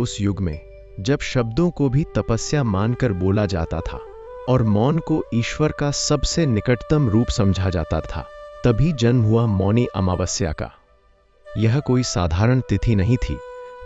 उस युग में जब शब्दों को भी तपस्या मानकर बोला जाता था और मौन को ईश्वर का सबसे निकटतम रूप समझा जाता था, तभी जन्म हुआ मौनी अमावस्या का। यह कोई साधारण तिथि नहीं थी,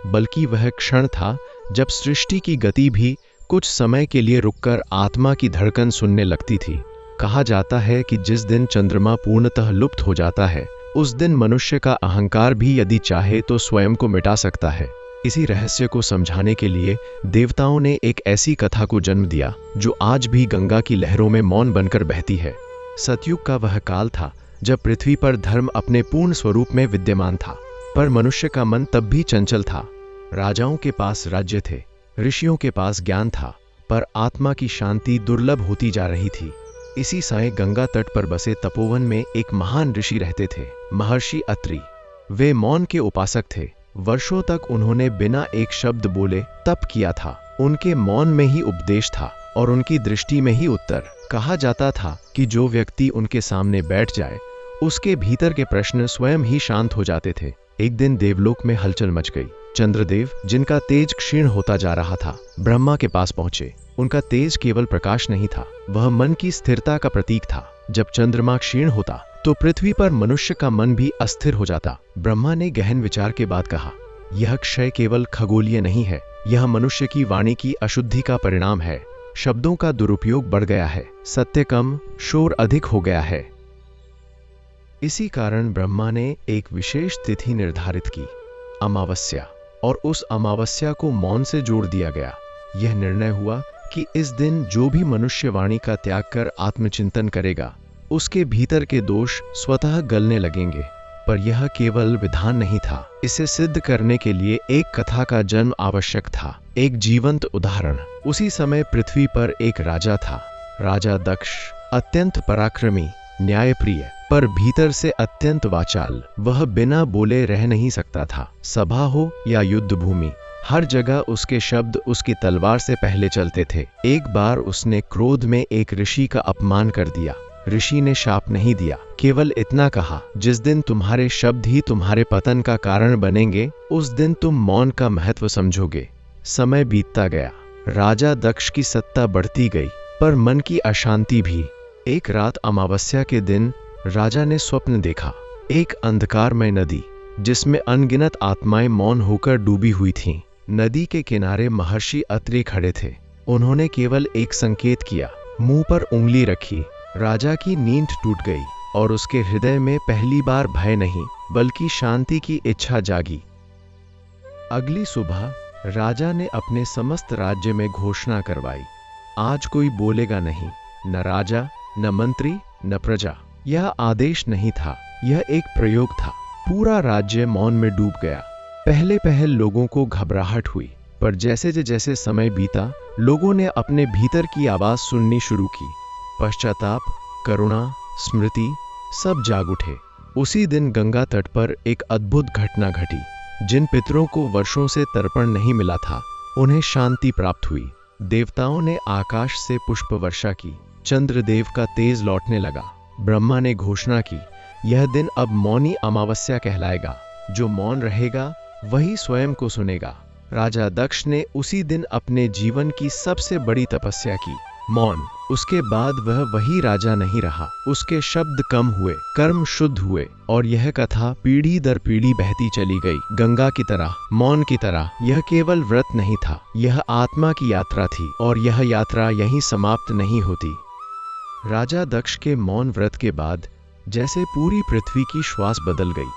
बल्कि वह क्षण था जब सृष्टि की गति भी कुछ समय के लिए रुककर आत्मा की धड़कन सुनने लगती थी। कहा जाता है कि जिस दिन चंद्रमा पूर्णतः लुप्त हो जाता है, उस दिन मनुष्य का अहंकार भी यदि चाहे तो स्वयं को मिटा सकता है। इसी रहस्य को समझाने के लिए देवताओं ने एक ऐसी कथा को जन्म दिया जो आज भी गंगा की लहरों में मौन बनकर बहती है। सतयुग का वह काल था जब पृथ्वी पर धर्म अपने पूर्ण स्वरूप में विद्यमान था, पर मनुष्य का मन तब भी चंचल था। राजाओं के पास राज्य थे, ऋषियों के पास ज्ञान था, पर आत्मा की शांति दुर्लभ होती जा रही थी। इसी समय गंगा तट पर बसे तपोवन में एक महान ऋषि रहते थे, महर्षि अत्रि। वे मौन के उपासक थे। वर्षों तक उन्होंने बिना एक शब्द बोले तप किया था। उनके मौन में ही उपदेश था और उनकी दृष्टि में ही उत्तर। कहा जाता था कि जो व्यक्ति उनके सामने बैठ जाए, उसके भीतर के प्रश्न स्वयं ही शांत हो जाते थे। एक दिन देवलोक में हलचल मच गई। चंद्रदेव, जिनका तेज क्षीण होता जा रहा था, ब्रह्मा के पास पहुंचे। उनका तेज केवल प्रकाश नहीं था, वह मन की स्थिरता का प्रतीक था। जब चंद्रमा क्षीण होता तो पृथ्वी पर मनुष्य का मन भी अस्थिर हो जाता। ब्रह्मा ने गहन विचार के बाद कहा, यह क्षय केवल खगोलीय नहीं है, यह मनुष्य की वाणी की अशुद्धि का परिणाम है। शब्दों का दुरुपयोग बढ़ गया है, सत्य कम, शोर अधिक हो गया है। इसी कारण ब्रह्मा ने एक विशेष तिथि निर्धारित की, अमावस्या, और उस अमावस्या को मौन से जोड़ दिया गया। यह निर्णय हुआ कि इस दिन जो भी मनुष्य वाणी का त्याग कर आत्मचिंतन करेगा, उसके भीतर के दोष स्वतः गलने लगेंगे। पर यह केवल विधान नहीं था, इसे सिद्ध करने के लिए एक कथा का जन्म आवश्यक था, एक जीवंत उदाहरण। उसी समय पृथ्वी पर एक राजा था, राजा दक्ष। अत्यंत पराक्रमी, न्यायप्रिय, पर भीतर से अत्यंत वाचाल। वह बिना बोले रह नहीं सकता था। सभा हो या युद्ध भूमि, हर जगह उसके शब्द उसकी तलवार से पहले चलते थे। एक बार उसने क्रोध में एक ऋषि का अपमान कर दिया। ऋषि ने शाप नहीं दिया, केवल इतना कहा, जिस दिन तुम्हारे शब्द ही तुम्हारे पतन का कारण बनेंगे, उस दिन तुम मौन का महत्व समझोगे। समय बीतता गया, राजा दक्ष की सत्ता बढ़ती गई, पर मन की अशांति भी। एक रात अमावस्या के दिन राजा ने स्वप्न देखा, एक अंधकारमय नदी जिसमें अनगिनत आत्माएं मौन होकर डूबी हुई थीं। नदी के किनारे महर्षि अत्रि खड़े थे। उन्होंने केवल एक संकेत किया, मुंह पर उंगली रखी। राजा की नींद टूट गई और उसके हृदय में पहली बार भय नहीं, बल्कि शांति की इच्छा जागी। अगली सुबह राजा ने अपने समस्त राज्य में घोषणा करवाई, आज कोई बोलेगा नहीं, न राजा, न मंत्री, न प्रजा। यह आदेश नहीं था, यह एक प्रयोग था। पूरा राज्य मौन में डूब गया। पहले पहल लोगों को घबराहट हुई, पर जैसे जैसे समय बीता, लोगों ने अपने भीतर की आवाज सुननी शुरू की। पश्चाताप, करुणा, स्मृति, सब जाग उठे। उसी दिन गंगा तट पर एक अद्भुत घटना घटी। जिन पितरों को वर्षों से तर्पण नहीं मिला था, उन्हें शांति प्राप्त हुई। देवताओं ने आकाश से पुष्प वर्षा की, चंद्रदेव का तेज लौटने लगा। ब्रह्मा ने घोषणा की, यह दिन अब मौनी अमावस्या कहलाएगा। जो मौन रहेगा वही स्वयं को सुनेगा। राजा दक्ष ने उसी दिन अपने जीवन की सबसे बड़ी तपस्या की, मौन। उसके बाद वह वही राजा नहीं रहा। उसके शब्द कम हुए, कर्म शुद्ध हुए, और यह कथा पीढ़ी दर पीढ़ी बहती चली गई, गंगा की तरह, मौन की तरह। यह केवल व्रत नहीं था, यह आत्मा की यात्रा थी, और यह यात्रा यहीं समाप्त नहीं होती। राजा दक्ष के मौन व्रत के बाद जैसे पूरी पृथ्वी की श्वास बदल गई।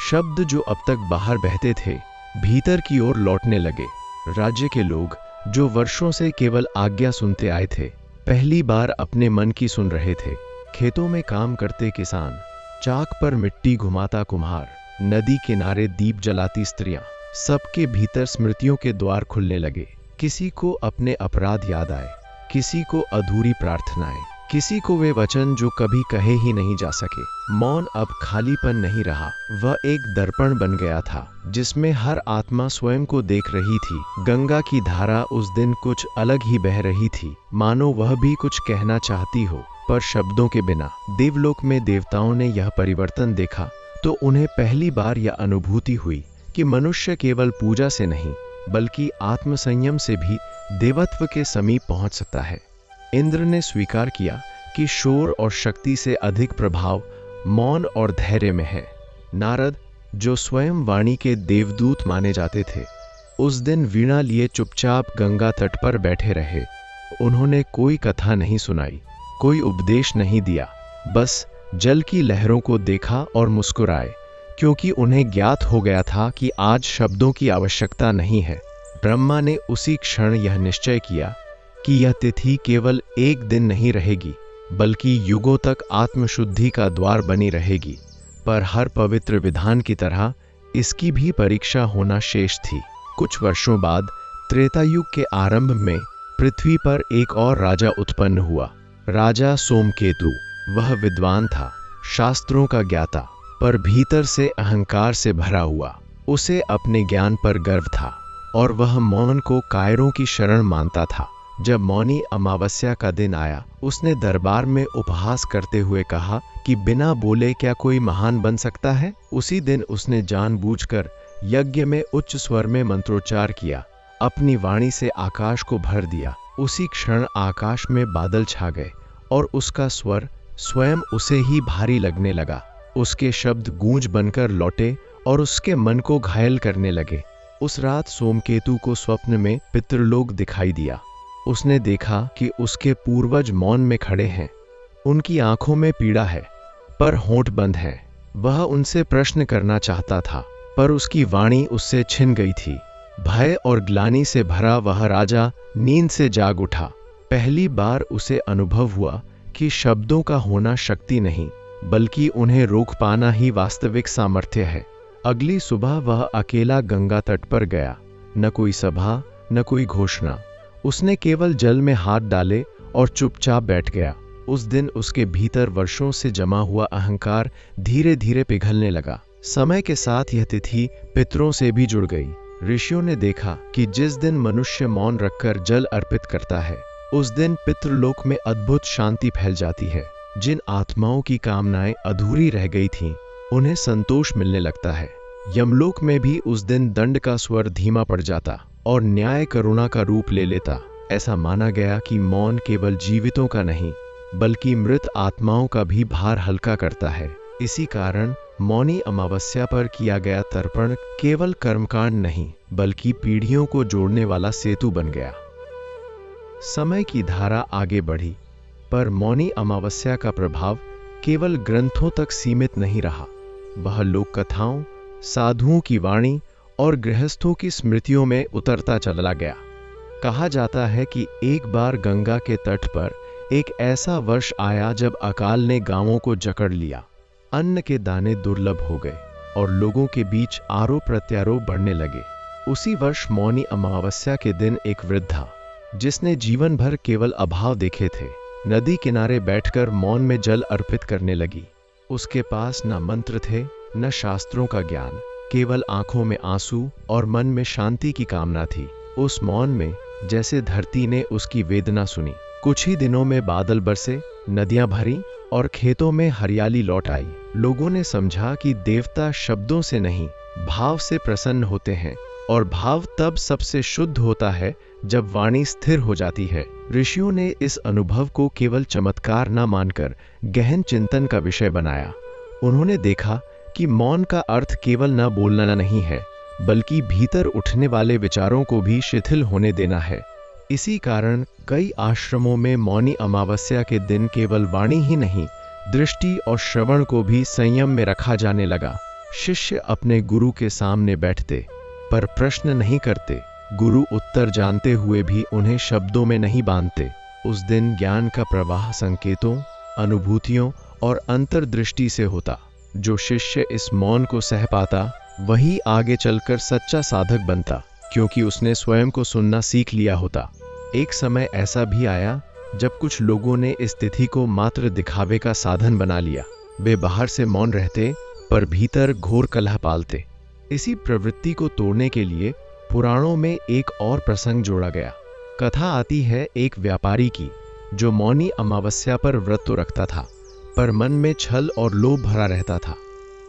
शब्द जो अब तक बाहर बहते थे, भीतर की ओर लौटने लगे। राज्य के लोग जो वर्षों से केवल आज्ञा सुनते आए थे, पहली बार अपने मन की सुन रहे थे। खेतों में काम करते किसान, चाक पर मिट्टी घुमाता कुम्हार, नदी किनारे दीप जलाती स्त्रियां, सबके भीतर स्मृतियों के द्वार खुलने लगे। किसी को अपने अपराध याद आए, किसी को अधूरी प्रार्थनाएं, किसी को वे वचन जो कभी कहे ही नहीं जा सके। मौन अब खालीपन नहीं रहा, वह एक दर्पण बन गया था जिसमें हर आत्मा स्वयं को देख रही थी। गंगा की धारा उस दिन कुछ अलग ही बह रही थी, मानो वह भी कुछ कहना चाहती हो, पर शब्दों के बिना। देवलोक में देवताओं ने यह परिवर्तन देखा तो उन्हें पहली बार यह अनुभूति हुई कि मनुष्य केवल पूजा से नहीं, बल्कि आत्मसंयम से भी देवत्व के समीप पहुंच सकता है। इंद्र ने स्वीकार किया कि शोर और शक्ति से अधिक प्रभाव मौन और धैर्य में है। नारद, जो स्वयं वाणी के देवदूत माने जाते थे, उस दिन वीणा लिए चुपचाप गंगा तट पर बैठे रहे। उन्होंने कोई कथा नहीं सुनाई, कोई उपदेश नहीं दिया, बस जल की लहरों को देखा और मुस्कुराए, क्योंकि उन्हें ज्ञात हो गया था कि आज शब्दों की आवश्यकता नहीं है। ब्रह्मा ने उसी क्षण यह निश्चय किया कि यह तिथि केवल एक दिन नहीं रहेगी, बल्कि युगों तक आत्मशुद्धि का द्वार बनी रहेगी। पर हर पवित्र विधान की तरह इसकी भी परीक्षा होना शेष थी। कुछ वर्षों बाद त्रेता युग के आरंभ में पृथ्वी पर एक और राजा उत्पन्न हुआ, राजा सोमकेतु। वह विद्वान था, शास्त्रों का ज्ञाता, पर भीतर से अहंकार से भरा हुआ। उसे अपने ज्ञान पर गर्व था और वह मौन को कायरों की शरण मानता था। जब मौनी अमावस्या का दिन आया, उसने दरबार में उपहास करते हुए कहा कि बिना बोले क्या कोई महान बन सकता है। उसी दिन उसने जानबूझकर यज्ञ में उच्च स्वर में मंत्रोच्चार किया, अपनी वाणी से आकाश को भर दिया। उसी क्षण आकाश में बादल छा गए और उसका स्वर स्वयं उसे ही भारी लगने लगा। उसके शब्द गूंज बनकर लौटे और उसके मन को घायल करने लगे। उस रात सोमकेतु को स्वप्न में पितृलोक दिखाई दिया। उसने देखा कि उसके पूर्वज मौन में खड़े हैं। उनकी आंखों में पीड़ा है, पर होंठ बंद हैं। वह उनसे प्रश्न करना चाहता था, पर उसकी वाणी उससे छिन गई थी। भय और ग्लानि से भरा वह राजा नींद से जाग उठा। पहली बार उसे अनुभव हुआ कि शब्दों का होना शक्ति नहीं, बल्कि उन्हें रोक पाना ही वास्तविक सामर्थ्य है। अगली सुबह वह अकेला गंगा तट पर गया। न कोई सभा, न कोई घोषणा। उसने केवल जल में हाथ डाले और चुपचाप बैठ गया। उस दिन उसके भीतर वर्षों से जमा हुआ अहंकार धीरे धीरे पिघलने लगा। समय के साथ यह तिथि पितरों से भी जुड़ गई। ऋषियों ने देखा कि जिस दिन मनुष्य मौन रखकर जल अर्पित करता है, उस दिन पितृलोक में अद्भुत शांति फैल जाती है। जिन आत्माओं की कामनाएं अधूरी रह गई थीं, उन्हें संतोष मिलने लगता है। यमलोक में भी उस दिन दंड का स्वर धीमा पड़ जाता और न्याय करुणा का रूप ले लेता। ऐसा माना गया कि मौन केवल जीवितों का नहीं, बल्कि मृत आत्माओं का भी भार हल्का करता है। इसी कारण मौनी अमावस्या पर किया गया तर्पण केवल कर्मकांड नहीं, बल्कि पीढ़ियों को जोड़ने वाला सेतु बन गया। समय की धारा आगे बढ़ी, पर मौनी अमावस्या का प्रभाव केवल ग्रंथों तक सीमित नहीं रहा। वह लोक कथाओं, साधुओं की वाणी और गृहस्थों की स्मृतियों में उतरता चला गया। कहा जाता है कि एक बार गंगा के तट पर एक ऐसा वर्ष आया जब अकाल ने गांवों को जकड़ लिया। अन्न के दाने दुर्लभ हो गए और लोगों के बीच आरोप प्रत्यारोप बढ़ने लगे। उसी वर्ष मौनी अमावस्या के दिन एक वृद्धा, जिसने जीवन भर केवल अभाव देखे थे, नदी किनारे बैठकर मौन में जल अर्पित करने लगी। उसके पास न मंत्र थे, न शास्त्रों का ज्ञान, केवल आंखों में आंसू और मन में शांति की कामना थी। उस मौन में जैसे धरती ने उसकी वेदना सुनी। कुछ ही दिनों में बादल बरसे, नदियां भरी और खेतों में हरियाली लौट आई। लोगों ने समझा कि देवता शब्दों से नहीं, भाव से प्रसन्न होते हैं, और भाव तब सबसे शुद्ध होता है जब वाणी स्थिर हो जाती है। ऋषियों ने इस अनुभव को केवल चमत्कार न मानकर गहन चिंतन का विषय बनाया। उन्होंने देखा कि मौन का अर्थ केवल न बोलना नहीं है, बल्कि भीतर उठने वाले विचारों को भी शिथिल होने देना है। इसी कारण कई आश्रमों में मौनी अमावस्या के दिन केवल वाणी ही नहीं, दृष्टि और श्रवण को भी संयम में रखा जाने लगा। शिष्य अपने गुरु के सामने बैठते, पर प्रश्न नहीं करते। गुरु उत्तर जानते हुए भी उन्हें शब्दों में नहीं बांधते। उस दिन ज्ञान का प्रवाह संकेतों, अनुभूतियों और अंतर्दृष्टि से होता। जो शिष्य इस मौन को सह पाता, वही आगे चलकर सच्चा साधक बनता, क्योंकि उसने स्वयं को सुनना सीख लिया होता। एक समय ऐसा भी आया जब कुछ लोगों ने इस तिथि को मात्र दिखावे का साधन बना लिया। वे बाहर से मौन रहते, पर भीतर घोर कलह पालते। इसी प्रवृत्ति को तोड़ने के लिए पुराणों में एक और प्रसंग जोड़ा गया। कथा आती है एक व्यापारी की, जो मौनी अमावस्या पर व्रत तो रखता था, पर मन में छल और लोभ भरा रहता था।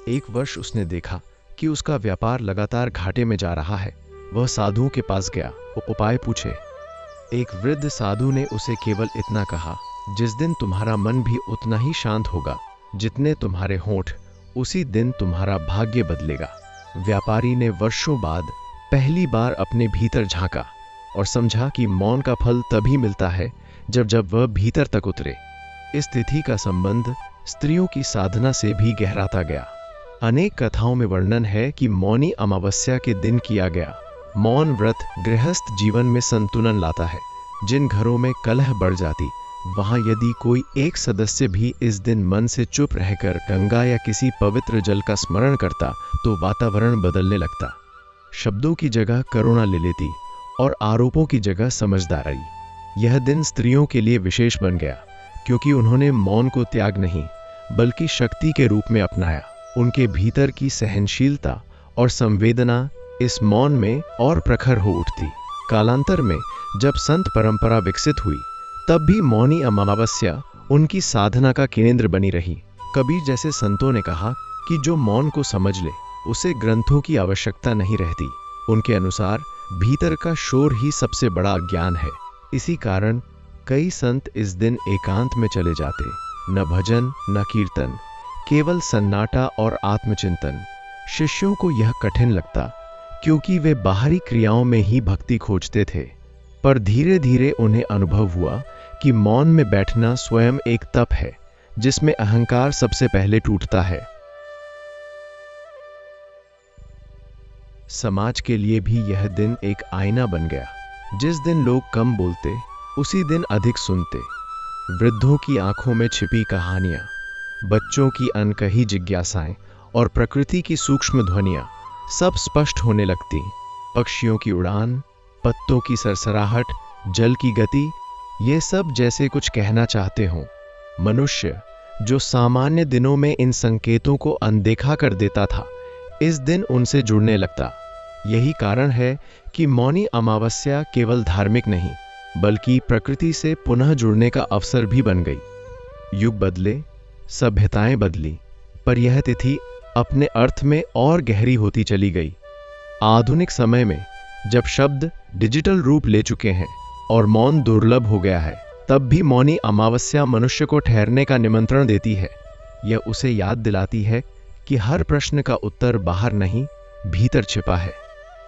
एक वर्ष उसने देखा कि उसका व्यापार लगातार घाटे में जा रहा है। वह साधुओं के पास गया, उपाय पूछे। एक वृद्ध साधु ने उसे केवल इतना कहा, जिस दिन तुम्हारा मन भी उतना ही शांत होगा जितने तुम्हारे होंठ, उसी दिन तुम्हारा भाग्य बदलेगा। व्यापारी ने वर्षों बाद पहली बार अपने भीतर झांका और समझा कि मौन का फल तभी मिलता है जब वह भीतर तक उतरे। इस तिथि का संबंध स्त्रियों की साधना से भी गहराता गया। अनेक कथाओं में वर्णन है कि मौनी अमावस्या के दिन किया गया मौन व्रत गृहस्थ जीवन में संतुलन लाता है। जिन घरों में कलह बढ़ जाती, वहां यदि कोई एक सदस्य भी इस दिन मन से चुप रहकर गंगा या किसी पवित्र जल का स्मरण करता तो वातावरण बदलने लगता। शब्दों की जगह करुणा ले लेती और आरोपों की जगह समझदारी। यह दिन स्त्रियों के लिए विशेष बन गया क्योंकि उन्होंने मौन को त्याग नहीं बल्कि शक्ति के रूप में अपनाया। उनके भीतर की सहनशीलता और संवेदना इस मौन में और प्रखर हो उठती। कालांतर में जब संत परंपरा विकसित हुई, तब भी मौनी अमावस्या उनकी साधना का केंद्र बनी रही। कबीर जैसे संतों ने कहा कि जो मौन को समझ ले, उसे ग्रंथों की आवश्यकता नहीं रहती। उनके अनुसार भीतर का शोर ही सबसे बड़ा ज्ञान है। इसी कारण कई संत इस दिन एकांत में चले जाते, न भजन न कीर्तन, केवल सन्नाटा और आत्मचिंतन। शिष्यों को यह कठिन लगता क्योंकि वे बाहरी क्रियाओं में ही भक्ति खोजते थे, पर धीरे धीरे उन्हें अनुभव हुआ कि मौन में बैठना स्वयं एक तप है जिसमें अहंकार सबसे पहले टूटता है। समाज के लिए भी यह दिन एक आईना बन गया। जिस दिन लोग कम बोलते, उसी दिन अधिक सुनते। वृद्धों की आंखों में छिपी कहानियां, बच्चों की अनकही जिज्ञासाएं और प्रकृति की सूक्ष्म ध्वनियां सब स्पष्ट होने लगती। पक्षियों की उड़ान, पत्तों की सरसराहट, जल की गति, ये सब जैसे कुछ कहना चाहते हों। मनुष्य जो सामान्य दिनों में इन संकेतों को अनदेखा कर देता था, इस दिन उनसे जुड़ने लगता। यही कारण है कि मौनी अमावस्या केवल धार्मिक नहीं बल्कि प्रकृति से पुनः जुड़ने का अवसर भी बन गई। युग बदले, सभ्यताएं बदली, पर यह तिथि अपने अर्थ में और गहरी होती चली गई। आधुनिक समय में जब शब्द डिजिटल रूप ले चुके हैं और मौन दुर्लभ हो गया है, तब भी मौनी अमावस्या मनुष्य को ठहरने का निमंत्रण देती है। यह उसे याद दिलाती है कि हर प्रश्न का उत्तर बाहर नहीं, भीतर छिपा है।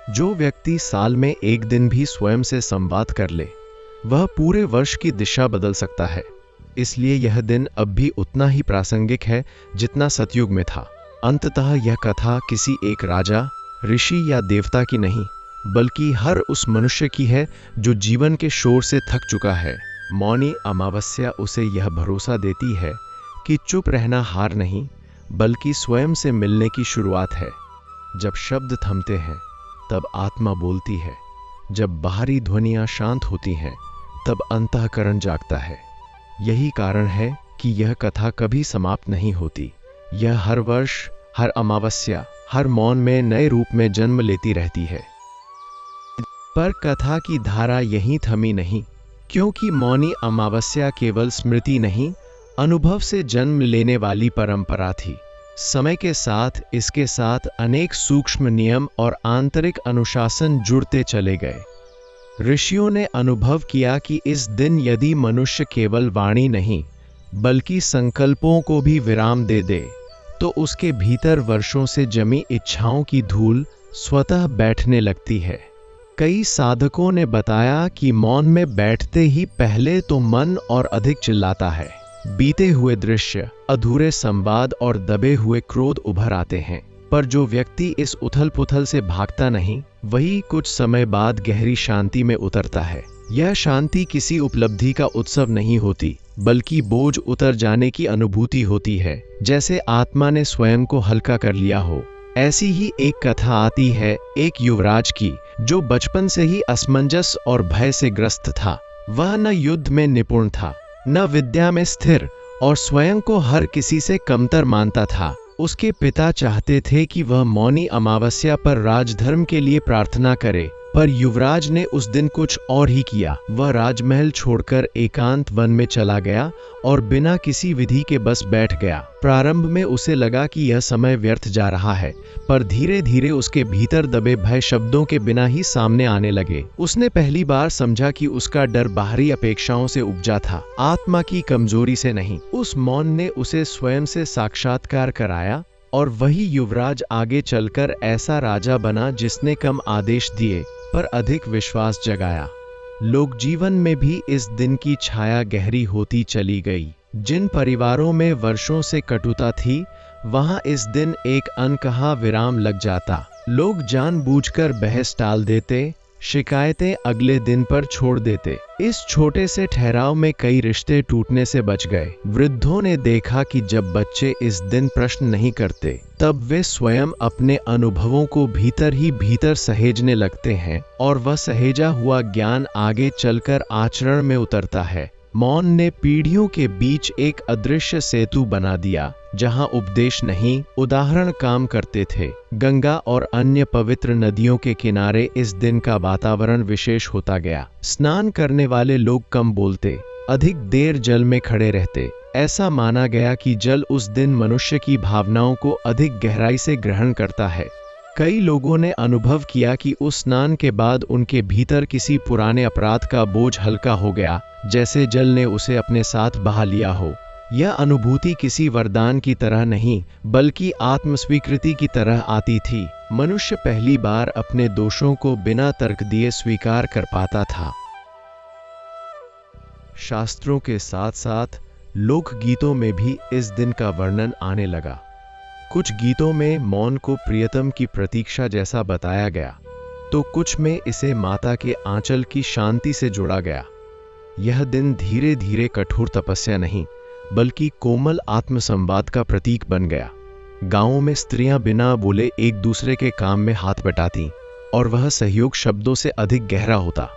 जो व्यक्ति साल में एक दिन भी स्वयं से संवाद कर ले, वह पूरे वर्ष की दिशा बदल सकता है। इसलिए यह दिन अब भी उतना ही प्रासंगिक है जितना सतयुग में था। अंततः यह कथा किसी एक राजा, ऋषि या देवता की नहीं, बल्कि हर उस मनुष्य की है जो जीवन के शोर से थक चुका है। मौनी अमावस्या उसे यह भरोसा देती है कि चुप रहना हार नहीं, बल्कि स्वयं से मिलने की शुरुआत है। जब शब्द थमते हैं, तब आत्मा बोलती है। जब बाहरी ध्वनियां शांत होती हैं, तब अंतःकरण जागता है। यही कारण है कि यह कथा कभी समाप्त नहीं होती। यह हर वर्ष, हर अमावस्या, हर मौन में नए रूप में जन्म लेती रहती है। पर कथा की धारा यहीं थमी नहीं, क्योंकि मौनी अमावस्या केवल स्मृति नहीं, अनुभव से जन्म लेने वाली परंपरा थी। समय के साथ इसके साथ अनेक सूक्ष्म नियम और आंतरिक अनुशासन जुड़ते चले गए। ऋषियों ने अनुभव किया कि इस दिन यदि मनुष्य केवल वाणी नहीं बल्कि संकल्पों को भी विराम दे दे, तो उसके भीतर वर्षों से जमी इच्छाओं की धूल स्वतः बैठने लगती है। कई साधकों ने बताया कि मौन में बैठते ही पहले तो मन और अधिक चिल्लाता है। बीते हुए दृश्य, अधूरे संवाद और दबे हुए क्रोध उभर आते हैं। पर जो व्यक्ति इस उथल पुथल से भागता नहीं, वही कुछ समय बाद गहरी शांति में उतरता है। यह शांति किसी उपलब्धि का उत्सव नहीं होती, बल्कि बोझ उतर जाने की अनुभूति होती है, जैसे आत्मा ने स्वयं को हल्का कर लिया हो। ऐसी ही एक कथा आती है एक युवराज की, जो बचपन से ही असमंजस और भय से ग्रस्त था। वह न युद्ध में निपुण था, न विद्या में स्थिर, और स्वयं को हर किसी से कमतर मानता था। उसके पिता चाहते थे कि वह मौनी अमावस्या पर राजधर्म के लिए प्रार्थना करे, पर युवराज ने उस दिन कुछ और ही किया। वह राजमहल छोड़कर एकांत वन में चला गया और बिना किसी विधि के बस बैठ गया। प्रारंभ में उसे लगा कि यह समय व्यर्थ जा रहा है, पर धीरे धीरे उसके भीतर दबे भय शब्दों के बिना ही सामने आने लगे। उसने पहली बार समझा कि उसका डर बाहरी अपेक्षाओं से उपजा था, आत्मा की कमजोरी से नहीं। उस मौन ने उसे स्वयं से साक्षात्कार कराया, और वही युवराज आगे चलकर ऐसा राजा बना जिसने कम आदेश दिए पर अधिक विश्वास जगाया। लोक जीवन में भी इस दिन की छाया गहरी होती चली गई। जिन परिवारों में वर्षों से कटुता थी, वहां इस दिन एक अनकहा विराम लग जाता। लोग जानबूझकर बहस टाल देते, शिकायतें अगले दिन पर छोड़ देते। इस छोटे से ठहराव में कई रिश्ते टूटने से बच गए। वृद्धों ने देखा कि जब बच्चे इस दिन प्रश्न नहीं करते, तब वे स्वयं अपने अनुभवों को भीतर ही भीतर सहेजने लगते हैं, और वह सहेजा हुआ ज्ञान आगे चलकर आचरण में उतरता है। मौन ने पीढ़ियों के बीच एक अदृश्य सेतु बना दिया, जहां उपदेश नहीं, उदाहरण काम करते थे। गंगा और अन्य पवित्र नदियों के किनारे इस दिन का वातावरण विशेष होता गया। स्नान करने वाले लोग कम बोलते, अधिक देर जल में खड़े रहते। ऐसा माना गया कि जल उस दिन मनुष्य की भावनाओं को अधिक गहराई से ग्रहण करता है। कई लोगों ने अनुभव किया कि उस स्नान के बाद उनके भीतर किसी पुराने अपराध का बोझ हल्का हो गया, जैसे जल ने उसे अपने साथ बहा लिया हो। यह अनुभूति किसी वरदान की तरह नहीं, बल्कि आत्मस्वीकृति की तरह आती थी। मनुष्य पहली बार अपने दोषों को बिना तर्क दिए स्वीकार कर पाता था। शास्त्रों के साथ साथ लोक गीतों में भी इस दिन का वर्णन आने लगा। कुछ गीतों में मौन को प्रियतम की प्रतीक्षा जैसा बताया गया, तो कुछ में इसे माता के आंचल की शांति से जोड़ा गया। यह दिन धीरे धीरे कठोर तपस्या नहीं, बल्कि कोमल आत्मसंवाद का प्रतीक बन गया। गांवों में स्त्रियां बिना बोले एक दूसरे के काम में हाथ बटाती, और वह सहयोग शब्दों से अधिक गहरा होता।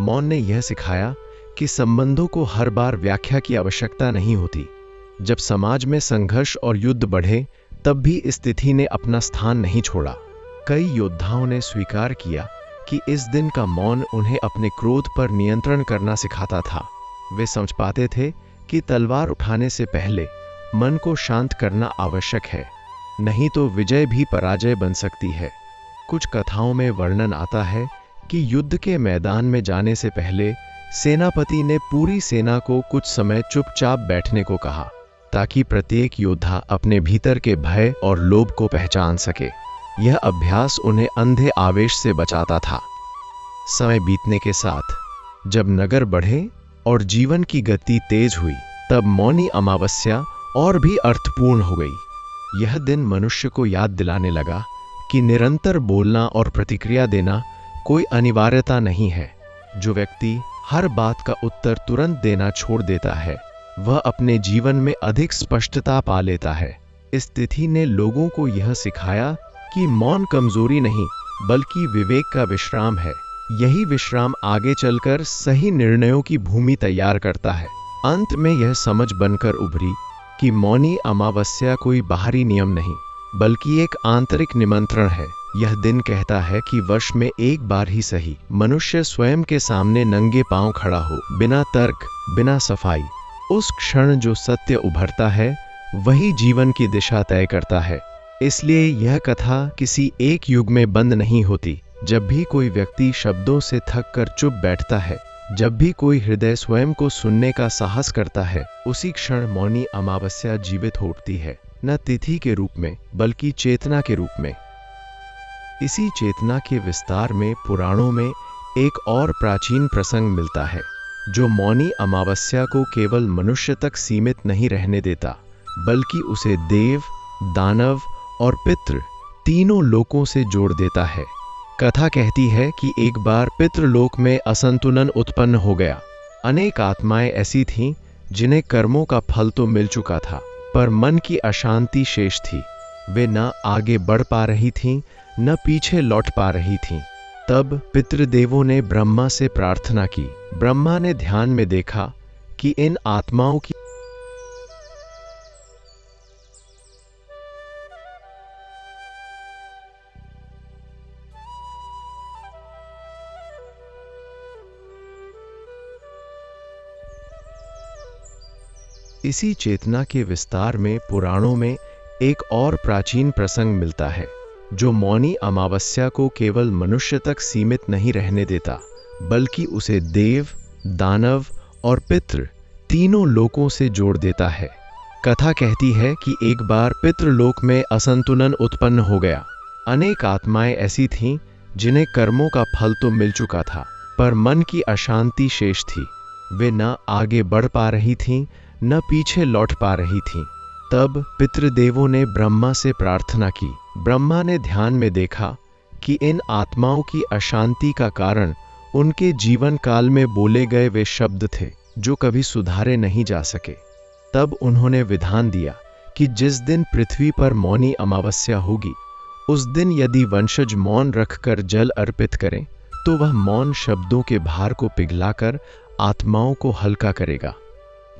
मौन ने यह सिखाया कि संबंधों को हर बार व्याख्या की आवश्यकता नहीं होती। जब समाज में संघर्ष और युद्ध बढ़े, तब भी इस तिथि ने अपना स्थान नहीं छोड़ा। कई योद्धाओं ने स्वीकार किया कि इस दिन का मौन उन्हें अपने क्रोध पर नियंत्रण करना सिखाता था। वे समझ पाते थे कि तलवार उठाने से पहले मन को शांत करना आवश्यक है, नहीं तो विजय भी पराजय बन सकती है। कुछ कथाओं में वर्णन आता है कि युद्ध के मैदान में जाने से पहले सेनापति ने पूरी सेना को कुछ समय चुपचाप बैठने को कहा, ताकि प्रत्येक योद्धा अपने भीतर के भय और लोभ को पहचान सके। यह अभ्यास उन्हें अंधे आवेश से बचाता था। समय बीतने के साथ जब नगर बढ़े और जीवन की गति तेज हुई, तब मौनी अमावस्या और भी अर्थपूर्ण हो गई। यह दिन मनुष्य को याद दिलाने लगा कि निरंतर बोलना और प्रतिक्रिया देना कोई अनिवार्यता नहीं है। जो व्यक्ति हर बात का उत्तर तुरंत देना छोड़ देता है, वह अपने जीवन में अधिक स्पष्टता पा लेता है। इस तिथि ने लोगों को यह सिखाया कि मौन कमजोरी नहीं, बल्कि विवेक का विश्राम है। यही विश्राम आगे चलकर सही निर्णयों की भूमि तैयार करता है। अंत में यह समझ बनकर उभरी कि मौनी अमावस्या कोई बाहरी नियम नहीं, बल्कि एक आंतरिक निमंत्रण है। यह दिन कहता है कि वर्ष में एक बार ही सही, मनुष्य स्वयं के सामने नंगे पांव खड़ा हो, बिना तर्क, बिना सफाई। उस क्षण जो सत्य उभरता है, वही जीवन की दिशा तय करता है। इसलिए यह कथा किसी एक युग में बंद नहीं होती। जब भी कोई व्यक्ति शब्दों से थक कर चुप बैठता है, जब भी कोई हृदय स्वयं को सुनने का साहस करता है, उसी क्षण मौनी अमावस्या जीवित हो उठती है, न तिथि के रूप में, बल्कि चेतना के रूप में। इसी चेतना के विस्तार में पुराणों में एक और प्राचीन प्रसंग मिलता है, जो मौनी अमावस्या को केवल मनुष्य तक सीमित नहीं रहने देता, बल्कि उसे देव, दानव और पितृ तीनों लोकों से जोड़ देता है। कथा कहती है कि एक बार पितृलोक में असंतुलन उत्पन्न हो गया। अनेक आत्माएं ऐसी थीं जिन्हें कर्मों का फल तो मिल चुका था, पर मन की अशांति शेष थी। वे न आगे बढ़ पा रही थीं, न पीछे लौट पा रही थीं। तब पितृदेवों ने ब्रह्मा से प्रार्थना की। ब्रह्मा ने ध्यान में देखा कि इन आत्माओं की इसी चेतना के विस्तार में पुराणों में एक और प्राचीन प्रसंग मिलता है, जो मौनी अमावस्या को केवल मनुष्य तक सीमित नहीं रहने देता, बल्कि उसे देव, दानव और पितृ तीनों लोकों से जोड़ देता है। कथा कहती है कि एक बार पितृलोक में असंतुलन उत्पन्न हो गया। अनेक आत्माएं ऐसी थीं जिन्हें कर्मों का फल तो मिल चुका था, पर मन की अशांति शेष थी। वे न आगे बढ़ पा रही थीं, न पीछे लौट पा रही थीं। तब पितृदेवों ने ब्रह्मा से प्रार्थना की। ब्रह्मा ने ध्यान में देखा कि इन आत्माओं की अशांति का कारण उनके जीवन काल में बोले गए वे शब्द थे, जो कभी सुधारे नहीं जा सके। तब उन्होंने विधान दिया कि जिस दिन पृथ्वी पर मौनी अमावस्या होगी, उस दिन यदि वंशज मौन रखकर जल अर्पित करें, तो वह मौन शब्दों के भार को पिघलाकर आत्माओं को हल्का करेगा।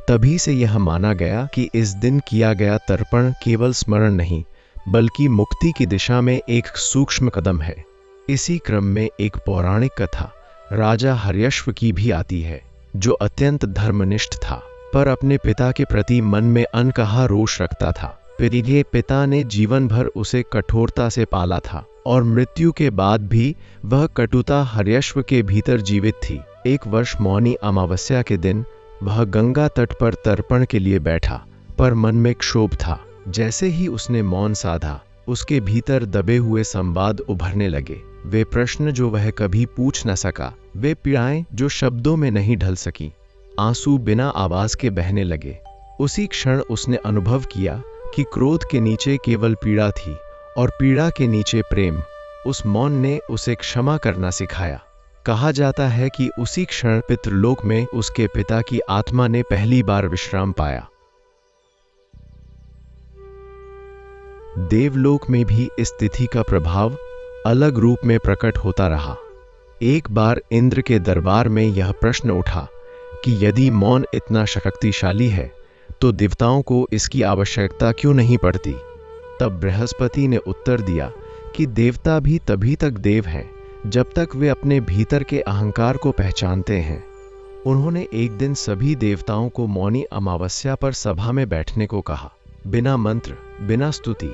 तभी से यह माना गया कि इस दिन किया गया तर्पण केवल स्मरण नहीं, बल्कि मुक्ति की दिशा में एक सूक्ष्म कदम है। इसी क्रम में एक पौराणिक कथा राजा हर्यश्व की भी आती है, जो अत्यंत धर्मनिष्ठ था, पर अपने पिता के प्रति मन में अनकहा रोष रखता था। प्रिय पिता ने जीवन भर उसे कठोरता से पाला था, और मृत्यु के बाद भी वह कटुता हर्यश्व के भीतर जीवित थी। एक वर्ष मौनी अमावस्या के दिन वह गंगा तट पर तर्पण के लिए बैठा, पर मन में क्षोभ था। जैसे ही उसने मौन साधा, उसके भीतर दबे हुए संवाद उभरने लगे। वे प्रश्न जो वह कभी पूछ न सका, वे पीड़ाएं जो शब्दों में नहीं ढल सकी। आंसू बिना आवाज के बहने लगे। उसी क्षण उसने अनुभव किया कि क्रोध के नीचे केवल पीड़ा थी, और पीड़ा के नीचे प्रेम। उस मौन ने उसे क्षमा करना सिखाया। कहा जाता है कि उसी क्षण पितृलोक में उसके पिता की आत्मा ने पहली बार विश्राम पाया। देवलोक में भी इस तिथि का प्रभाव अलग रूप में प्रकट होता रहा। एक बार इंद्र के दरबार में यह प्रश्न उठा कि यदि मौन इतना शक्तिशाली है, तो देवताओं को इसकी आवश्यकता क्यों नहीं पड़ती? तब बृहस्पति ने उत्तर दिया कि देवता भी तभी तक देव हैं जब तक वे अपने भीतर के अहंकार को पहचानते हैं। उन्होंने एक दिन सभी देवताओं को मौनी अमावस्या पर सभा में बैठने को कहा, बिना मंत्र, बिना स्तुति।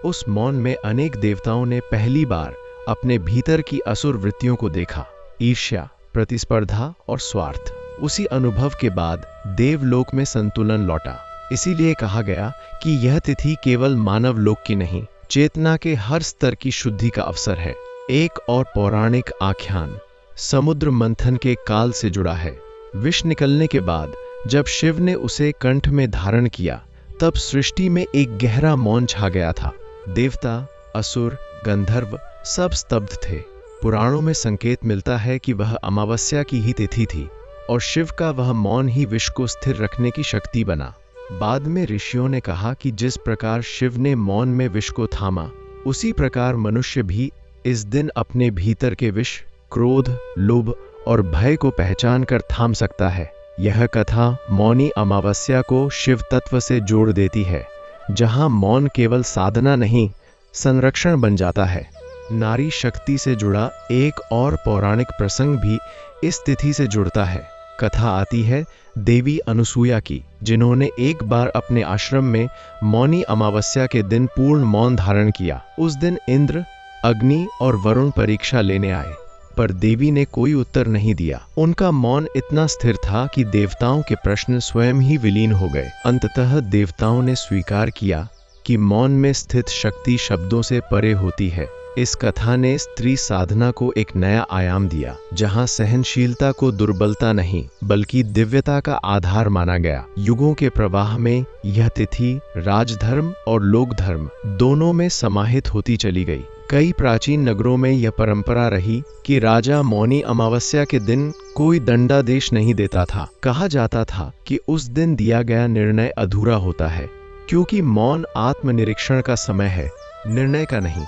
उस मौन में अनेक देवताओं ने पहली बार अपने भीतर की असुर वृत्तियों को देखा, ईर्ष्या, प्रतिस्पर्धा और स्वार्थ। उसी अनुभव के बाद देवलोक में संतुलन लौटा। इसीलिए कहा गया कि यह तिथि केवल मानव लोक की नहीं, चेतना के हर स्तर की शुद्धि का अवसर है। एक और पौराणिक आख्यान समुद्र मंथन के काल से जुड़ा है। विष निकलने के बाद जब शिव ने उसे कंठ में धारण किया, तब सृष्टि में एक गहरा मौन छा गया था। देवता, असुर, गंधर्व सब स्तब्ध थे। पुराणों में संकेत मिलता है कि वह अमावस्या की ही तिथि थी, और शिव का वह मौन ही विष को स्थिर रखने की शक्ति बना। बाद में ऋषियों ने कहा कि जिस प्रकार शिव ने मौन में विष को थामा, उसी प्रकार मनुष्य भी इस दिन अपने भीतर के विष, क्रोध, लोभ और भय को पहचान कर थाम सकता है। यह कथा मौनी अमावस्या को शिव तत्व से जोड़ देती है, जहां मौन केवल साधना नहीं, संरक्षण बन जाता है। नारी शक्ति से जुड़ा एक और पौराणिक प्रसंग भी इस तिथि से जुड़ता है। कथा आती है देवी अनुसूया की, जिन्होंने एक बार अपने आश्रम में मौनी अमावस्या के दिन पूर्ण मौन धारण किया। उस दिन इंद्र, अग्नि और वरुण परीक्षा लेने आए, पर देवी ने कोई उत्तर नहीं दिया। उनका मौन इतना स्थिर था कि देवताओं के प्रश्न स्वयं ही विलीन हो गए। अंततः देवताओं ने स्वीकार किया कि मौन में स्थित शक्ति शब्दों से परे होती है। इस कथा ने स्त्री साधना को एक नया आयाम दिया, जहां सहनशीलता को दुर्बलता नहीं बल्कि दिव्यता का आधार माना गया। युगों के प्रवाह में यह तिथि राजधर्म और लोक धर्म दोनों में समाहित होती चली गई। कई प्राचीन नगरों में यह परंपरा रही कि राजा मौनी अमावस्या के दिन कोई दंडादेश नहीं देता था। कहा जाता था कि उस दिन दिया गया निर्णय अधूरा होता है, क्योंकि मौन आत्मनिरीक्षण का समय है, निर्णय का नहीं।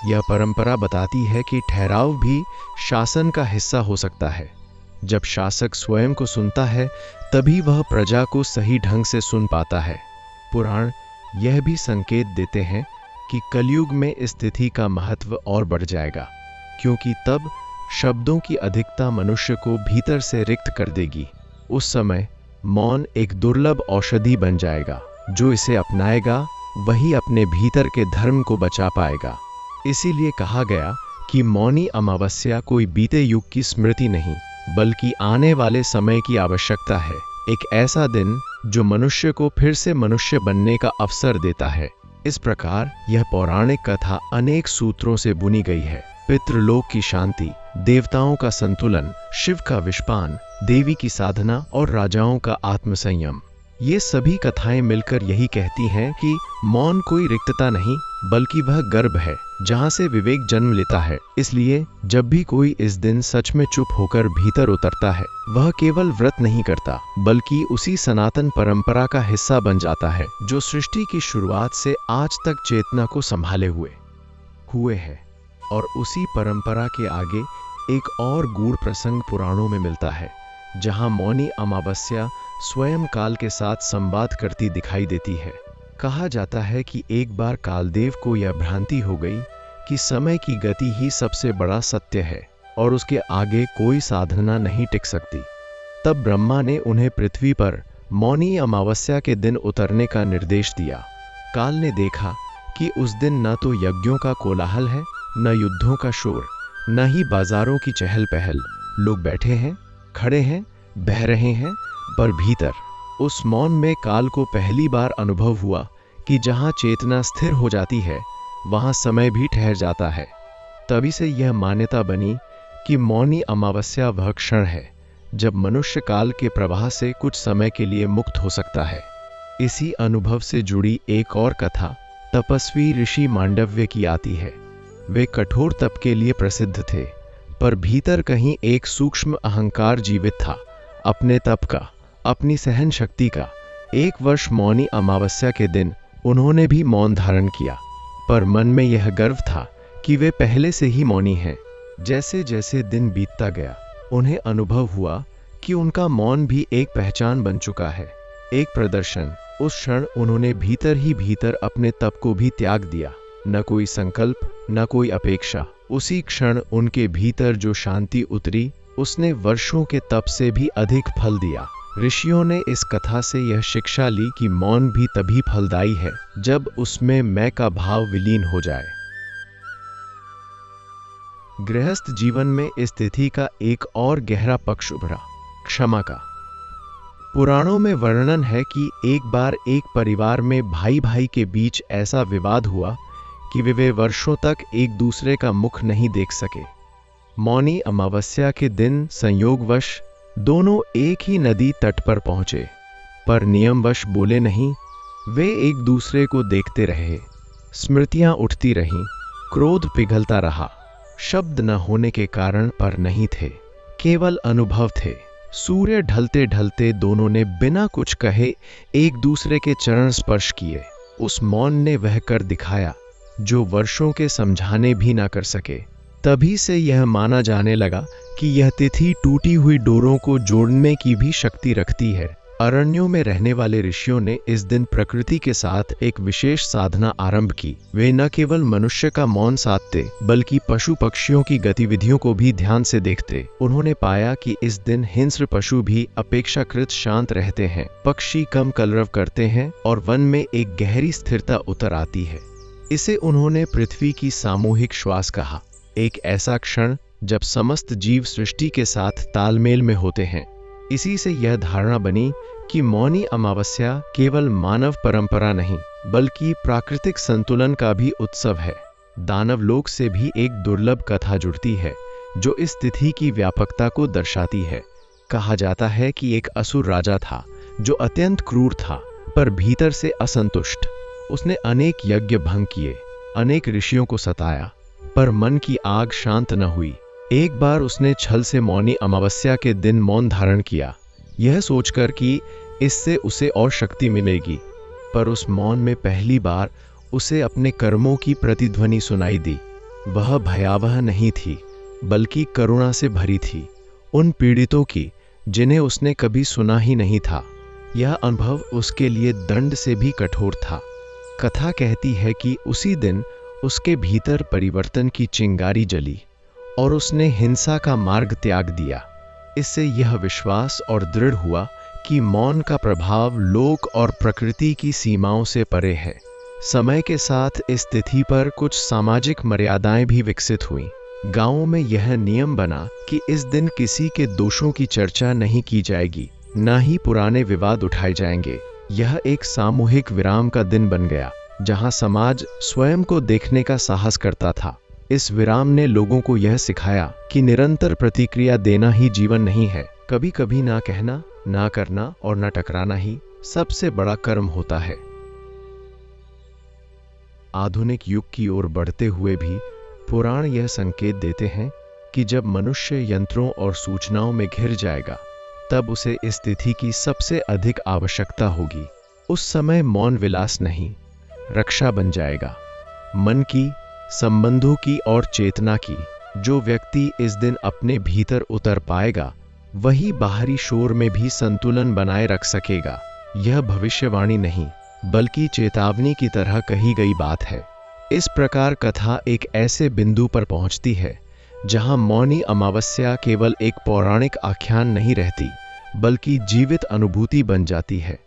यह परंपरा बताती है कि ठहराव भी शासन का हिस्सा हो सकता है। जब शासक स्वयं को सुनता है, तभी वह प्रजा को सही ढंग से सुन पाता है। पुराण यह भी संकेत देते हैं कि कलयुग में इस तिथि का महत्व और बढ़ जाएगा, क्योंकि तब शब्दों की अधिकता मनुष्य को भीतर से रिक्त कर देगी। उस समय मौन एक दुर्लभ औषधि बन जाएगा। जो इसे अपनाएगा वही अपने भीतर के धर्म को बचा पाएगा। इसीलिए कहा गया कि मौनी अमावस्या कोई बीते युग की स्मृति नहीं, बल्कि आने वाले समय की आवश्यकता है। एक ऐसा दिन जो मनुष्य को फिर से मनुष्य बनने का अवसर देता है। इस प्रकार यह पौराणिक कथा अनेक सूत्रों से बुनी गई है। पितृलोक की शांति, देवताओं का संतुलन, शिव का विषपान, देवी की साधना और राजाओं का आत्मसंयम, ये सभी कथाएं मिलकर यही कहती हैं कि मौन कोई रिक्तता नहीं, बल्कि वह गर्भ है जहां से विवेक जन्म लेता है। इसलिए जब भी कोई इस दिन सच में चुप होकर भीतर उतरता है, वह केवल व्रत नहीं करता, बल्कि उसी सनातन परंपरा का हिस्सा बन जाता है जो सृष्टि की शुरुआत से आज तक चेतना को संभाले हुए है। और उसी परंपरा के आगे एक और गूढ़ प्रसंग पुराणों में मिलता है, जहां मौनी अमावस्या स्वयं काल के साथ संवाद करती दिखाई देती है। कहा जाता है कि एक बार कालदेव को यह भ्रांति हो गई कि समय की गति ही सबसे बड़ा सत्य है और उसके आगे कोई साधना नहीं टिक सकती। तब ब्रह्मा ने उन्हें पृथ्वी पर मौनी अमावस्या के दिन उतरने का निर्देश दिया। काल ने देखा कि उस दिन न तो यज्ञों का कोलाहल है, न युद्धों का शोर, न ही बाजारों की चहल पहल। लोग बैठे हैं, खड़े हैं, बह रहे हैं, पर भीतर उस मौन में काल को पहली बार अनुभव हुआ कि जहां चेतना स्थिर हो जाती है, वहां समय भी ठहर जाता है। तभी से यह मान्यता बनी कि मौनी अमावस्या वह क्षण है जब मनुष्य काल के प्रवाह से कुछ समय के लिए मुक्त हो सकता है। इसी अनुभव से जुड़ी एक और कथा तपस्वी ऋषि मांडव्य की आती है। वे कठोर तप के लिए प्रसिद्ध थे, पर भीतर कहीं एक सूक्ष्म अहंकार जीवित था, अपने तप का, अपनी सहन शक्ति का। 1 वर्ष मौनी अमावस्या के दिन उन्होंने भी मौन धारण किया, पर मन में यह गर्व था कि वे पहले से ही मौनी हैं। जैसे जैसे दिन बीतता गया, उन्हें अनुभव हुआ कि उनका मौन भी एक पहचान बन चुका है, एक प्रदर्शन। उस क्षण उन्होंने भीतर ही भीतर अपने तप को भी त्याग दिया। न कोई संकल्प, न कोई अपेक्षा। उसी क्षण उनके भीतर जो शांति उतरी, उसने वर्षों के तप से भी अधिक फल दिया। ऋषियों ने इस कथा से यह शिक्षा ली कि मौन भी तभी फलदायी है जब उसमें मैं का भाव विलीन हो जाए। गृहस्थ जीवन में इस तिथि का एक और गहरा पक्ष उभरा, क्षमा का। पुराणों में वर्णन है कि एक बार एक परिवार में भाई भाई के बीच ऐसा विवाद हुआ कि वे वर्षों तक एक दूसरे का मुख नहीं देख सके। मौनी अमावस्या के दिन संयोगवश दोनों एक ही नदी तट पर पहुंचे, पर नियमवश बोले नहीं। वे एक दूसरे को देखते रहे। स्मृतियां उठती रहीं, क्रोध पिघलता रहा। शब्द न होने के कारण पर नहीं थे, केवल अनुभव थे। सूर्य ढलते ढलते दोनों ने बिना कुछ कहे एक दूसरे के चरण स्पर्श किए। उस मौन ने वह कर दिखाया जो वर्षों के समझाने भी ना कर सके। तभी से यह माना जाने लगा कि यह तिथि टूटी हुई डोरों को जोड़ने की भी शक्ति रखती है। अरण्यों में रहने वाले ऋषियों ने इस दिन प्रकृति के साथ एक विशेष साधना आरंभ की। वे न केवल मनुष्य का मौन साधते, बल्कि पशु पक्षियों की गतिविधियों को भी ध्यान से देखते। उन्होंने पाया कि इस दिन हिंस्र पशु भी अपेक्षाकृत शांत रहते हैं, पक्षी कम कलरव करते हैं और वन में एक गहरी स्थिरता उतर आती है। इसे उन्होंने पृथ्वी की सामूहिक श्वास कहा, एक ऐसा क्षण जब समस्त जीव सृष्टि के साथ तालमेल में होते हैं। इसी से यह धारणा बनी कि मौनी अमावस्या केवल मानव परंपरा नहीं, बल्कि प्राकृतिक संतुलन का भी उत्सव है। दानव लोक से भी एक दुर्लभ कथा जुड़ती है जो इस तिथि की व्यापकता को दर्शाती है। कहा जाता है कि एक असुर राजा था जो अत्यंत क्रूर था, पर भीतर से असंतुष्ट। उसने अनेक यज्ञ भंग किए, अनेक ऋषियों को सताया, पर मन की आग शांत न हुई। एक बार उसने छल से मौनी अमावस्या के दिन मौन धारण किया, यह सोचकर कि इससे उसे और शक्ति मिलेगी। पर उस मौन में पहली बार उसे अपने कर्मों की प्रतिध्वनि सुनाई दी। वह भयावह नहीं थी, बल्कि करुणा से भरी थी, उन पीड़ितों की जिन्हें उसने कभी सुना ही नहीं था। यह अनुभव उसके लिए दंड से भी कठोर था। कथा कहती है कि उसी दिन उसके भीतर परिवर्तन की चिंगारी जली और उसने हिंसा का मार्ग त्याग दिया। इससे यह विश्वास और दृढ़ हुआ कि मौन का प्रभाव लोक और प्रकृति की सीमाओं से परे है। समय के साथ इस तिथि पर कुछ सामाजिक मर्यादाएं भी विकसित हुईं। गांवों में यह नियम बना कि इस दिन किसी के दोषों की चर्चा नहीं की जाएगी, न ही पुराने विवाद उठाए जाएंगे। यह एक सामूहिक विराम का दिन बन गया, जहां समाज स्वयं को देखने का साहस करता था। इस विराम ने लोगों को यह सिखाया कि निरंतर प्रतिक्रिया देना ही जीवन नहीं है। कभी कभी ना कहना, ना करना और ना टकराना ही सबसे बड़ा कर्म होता है। आधुनिक युग की ओर बढ़ते हुए भी पुराण यह संकेत देते हैं कि जब मनुष्य यंत्रों और सूचनाओं में घिर जाएगा, तब उसे इस तिथि की सबसे अधिक आवश्यकता होगी। उस समय मौन विलास नहीं, रक्षा बन जाएगा, मन की, संबंधों की और चेतना की। जो व्यक्ति इस दिन अपने भीतर उतर पाएगा, वही बाहरी शोर में भी संतुलन बनाए रख सकेगा। यह भविष्यवाणी नहीं, बल्कि चेतावनी की तरह कही गई बात है। इस प्रकार कथा एक ऐसे बिंदु पर पहुंचती है जहां मौनी अमावस्या केवल एक पौराणिक आख्यान नहीं रहती, बल्कि जीवित अनुभूति बन जाती है।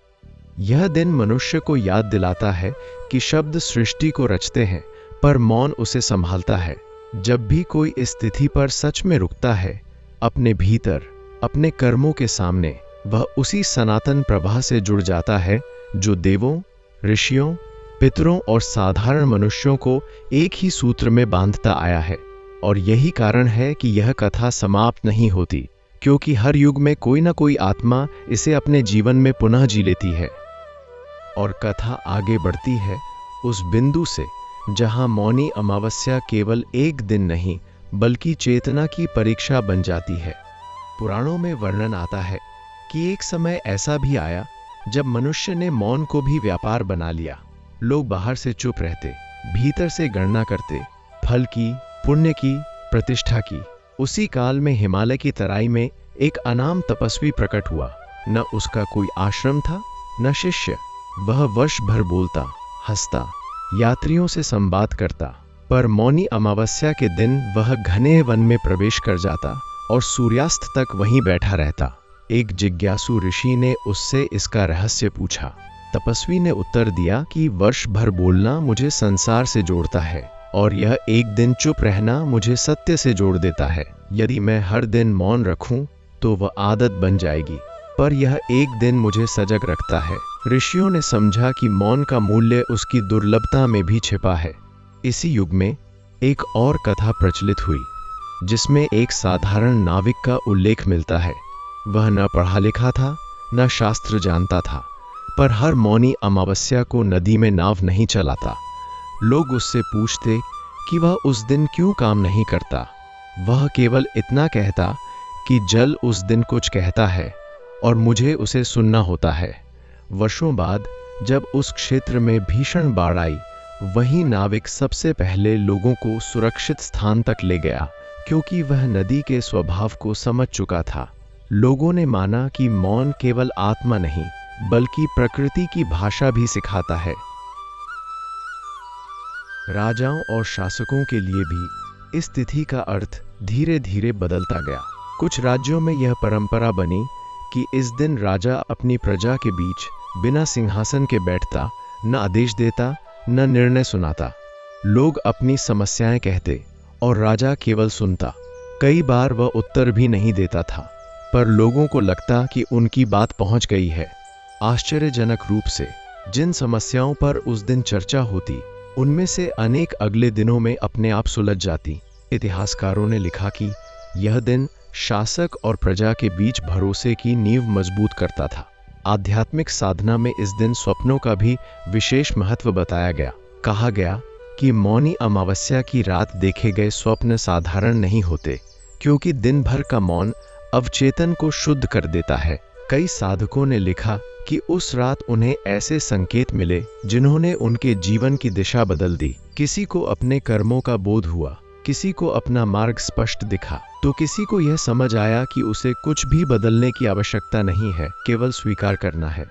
यह दिन मनुष्य को याद दिलाता है कि शब्द सृष्टि को रचते हैं, पर मौन उसे संभालता है। जब भी कोई इस तिथि पर सच में रुकता है, अपने भीतर, अपने कर्मों के सामने, वह उसी सनातन प्रवाह से जुड़ जाता है जो देवों, ऋषियों, पितरों और साधारण मनुष्यों को एक ही सूत्र में बांधता आया है। और यही कारण है कि यह कथा समाप्त नहीं होती, क्योंकि हर युग में कोई ना कोई आत्मा इसे अपने जीवन में पुनः जी लेती है। और कथा आगे बढ़ती है उस बिंदु से जहां मौनी अमावस्या केवल एक दिन नहीं, बल्कि चेतना की परीक्षा बन जाती है। पुराणों में वर्णन आता है कि एक समय ऐसा भी आया जब मनुष्य ने मौन को भी व्यापार बना लिया। लोग बाहर से चुप रहते, भीतर से गणना करते, फल की, पुण्य की, प्रतिष्ठा की। उसी काल में हिमालय की तराई में एक अनाम तपस्वी प्रकट हुआ। न उसका कोई आश्रम था, न शिष्य। वह वर्ष भर बोलता, हंसता, यात्रियों से संवाद करता, पर मौनी अमावस्या के दिन वह घने वन में प्रवेश कर जाता और सूर्यास्त तक वहीं बैठा रहता। एक जिज्ञासु ऋषि ने उससे इसका रहस्य पूछा। तपस्वी ने उत्तर दिया कि वर्ष भर बोलना मुझे संसार से जोड़ता है, और यह एक दिन चुप रहना मुझे सत्य से जोड़ देता है। यदि मैं हर दिन मौन रखूं, तो वह आदत बन जाएगी, पर यह एक दिन मुझे सजग रखता है। ऋषियों ने समझा कि मौन का मूल्य उसकी दुर्लभता में भी छिपा है। इसी युग में एक और कथा प्रचलित हुई, जिसमें एक साधारण नाविक का उल्लेख मिलता है। वह न पढ़ा लिखा था, न शास्त्र जानता था, पर हर मौनी अमावस्या को नदी में नाव नहीं चलाता। लोग उससे पूछते कि वह उस दिन क्यों काम नहीं करता। वह केवल इतना कहता कि जल उस दिन कुछ कहता है और मुझे उसे सुनना होता है। वर्षों बाद जब उस क्षेत्र में भीषण बाढ़ आई, वही नाविक सबसे पहले लोगों को सुरक्षित स्थान तक ले गया, क्योंकि वह नदी के स्वभाव को समझ चुका था। लोगों ने माना कि मौन केवल आत्मा नहीं, बल्कि प्रकृति की भाषा भी सिखाता है। राजाओं और शासकों के लिए भी इस तिथि का अर्थ धीरे धीरे बदलता गया। कुछ राज्यों में यह परंपरा बनी कि इस दिन राजा अपनी प्रजा के बीच बिना सिंहासन के बैठता, न आदेश देता, न निर्णय सुनाता। लोग अपनी समस्याएं कहते और राजा केवल सुनता। कई बार वह उत्तर भी नहीं देता था, पर लोगों को लगता कि उनकी बात पहुंच गई है। आश्चर्यजनक रूप से जिन समस्याओं पर उस दिन चर्चा होती, उनमें से अनेक अगले दिनों में अपने आप सुलझ जाती। इतिहासकारों ने लिखा कि यह दिन शासक और प्रजा के बीच भरोसे की नींव मजबूत करता था। आध्यात्मिक साधना में इस दिन स्वप्नों का भी विशेष महत्व बताया गया। कहा गया कि मौनी अमावस्या की रात देखे गए स्वप्न साधारण नहीं होते, क्योंकि दिन भर का मौन अवचेतन को शुद्ध कर देता है। कई साधकों ने लिखा कि उस रात उन्हें ऐसे संकेत मिले जिन्होंने उनके जीवन की दिशा बदल दी। किसी को अपने कर्मों का बोध हुआ, किसी को अपना मार्ग स्पष्ट दिखा, तो किसी को यह समझ आया कि उसे कुछ भी बदलने की आवश्यकता नहीं है, केवल स्वीकार करना है।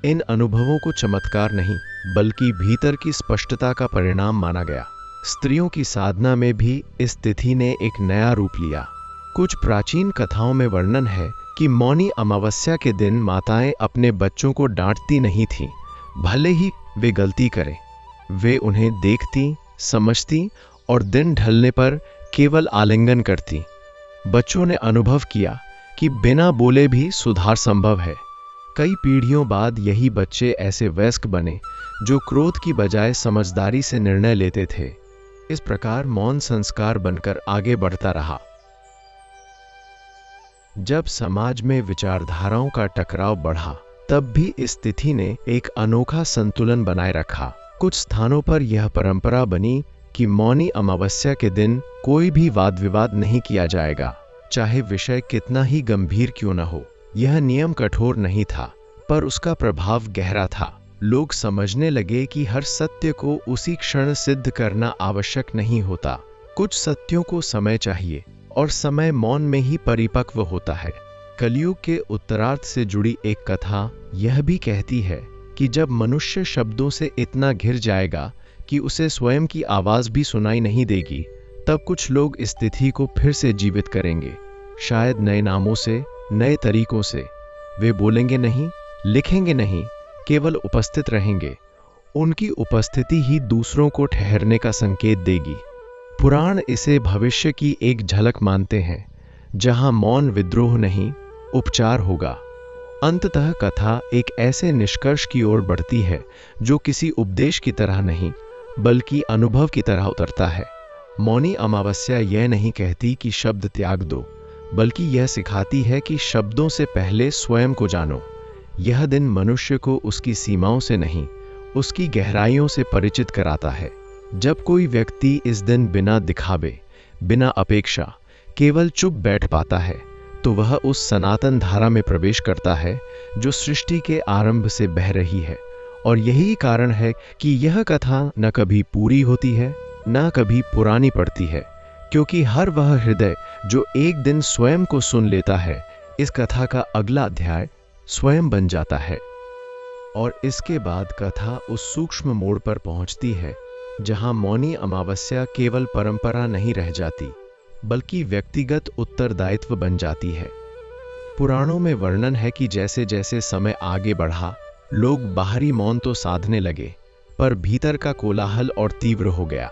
इन अनुभवों को चमत्कार नहीं, बल्कि भीतर की स्पष्टता का परिणाम माना गया। स्त्रियों की साधना में भी इस तिथि ने एक नया रूप लिया। कुछ प्राचीन कथाओं में वर्णन है कि मौनी अमावस्या के दिन माताएं अपने बच्चों को डांटती नहीं थीं, भले ही वे गलती करें। वे उन्हें देखती, समझती और दिन ढलने पर केवल आलिंगन करती। बच्चों ने अनुभव किया कि बिना बोले भी सुधार संभव है। कई पीढ़ियों बाद यही बच्चे ऐसे वयस्क बने जो क्रोध की बजाय समझदारी से निर्णय लेते थे। इस प्रकार मौन संस्कार बनकर आगे बढ़ता रहा। जब समाज में विचारधाराओं का टकराव बढ़ा, तब भी इस तिथि ने एक अनोखा संतुलन बनाए रखा। कुछ स्थानों पर यह परंपरा बनी कि मौनी अमावस्या के दिन कोई भी वाद विवाद नहीं किया जाएगा, चाहे विषय कितना ही गंभीर क्यों न हो। यह नियम कठोर नहीं था, पर उसका प्रभाव गहरा था। लोग समझने लगे कि हर सत्य को उसी क्षण सिद्ध करना आवश्यक नहीं होता। कुछ सत्यों को समय चाहिए और समय मौन में ही परिपक्व होता है। कलयुग के उत्तरार्ध से जुड़ी एक कथा यह भी कहती है कि जब मनुष्य शब्दों से इतना घिर जाएगा कि उसे स्वयं की आवाज भी सुनाई नहीं देगी, तब कुछ लोग इस तिथि को फिर से जीवित करेंगे, शायद नए नामों से, नए तरीकों से। वे बोलेंगे नहीं, लिखेंगे नहीं, केवल उपस्थित रहेंगे। उनकी उपस्थिति ही दूसरों को ठहरने का संकेत देगी। पुराण इसे भविष्य की एक झलक मानते हैं, जहां मौन विद्रोह नहीं, उपचार होगा। अंततः कथा एक ऐसे निष्कर्ष की ओर बढ़ती है जो किसी उपदेश की तरह नहीं, बल्कि अनुभव की तरह उतरता है। मौनी अमावस्या यह नहीं कहती कि शब्द त्याग दो, बल्कि यह सिखाती है कि शब्दों से पहले स्वयं को जानो। यह दिन मनुष्य को उसकी सीमाओं से नहीं, उसकी गहराइयों से परिचित कराता है। जब कोई व्यक्ति इस दिन बिना दिखावे, बिना अपेक्षा, केवल चुप बैठ पाता है, तो वह उस सनातन धारा में प्रवेश करता है जो सृष्टि के आरंभ से बह रही है। और यही कारण है कि यह कथा न कभी पूरी होती है, न कभी पुरानी पड़ती है, क्योंकि हर वह हृदय जो एक दिन स्वयं को सुन लेता है, इस कथा का अगला अध्याय स्वयं बन जाता है। और इसके बाद कथा उस सूक्ष्म मोड़ पर पहुंचती है जहां मौनी अमावस्या केवल परंपरा नहीं रह जाती, बल्कि व्यक्तिगत उत्तरदायित्व बन जाती है। पुराणों में वर्णन है कि जैसे जैसे समय आगे बढ़ा, लोग बाहरी मौन तो साधने लगे, पर भीतर का कोलाहल और तीव्र हो गया।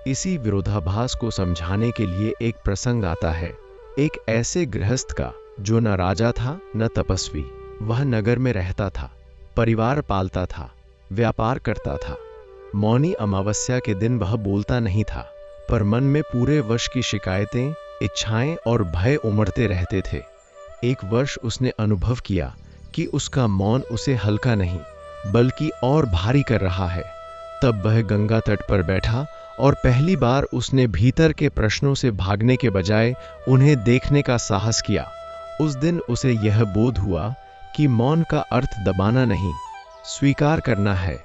इसी विरोधाभास को समझाने के लिए एक प्रसंग आता है, एक ऐसे गृहस्थ का जो न राजा था न तपस्वी। वह नगर में रहता था, परिवार पालता था, व्यापार करता था। मौनी अमावस्या के दिन वह बोलता नहीं था, पर मन में पूरे वर्ष की शिकायतें, इच्छाएं और भय उमड़ते रहते थे। एक वर्ष उसने अनुभव किया कि उसका मौन उसे हल्का नहीं, बल्कि और भारी कर रहा है। तब वह गंगा तट पर बैठा और पहली बार उसने भीतर के प्रश्नों से भागने के बजाय उन्हें देखने का साहस किया। उस दिन उसे यह बोध हुआ कि मौन का अर्थ दबाना नहीं, स्वीकार करना है।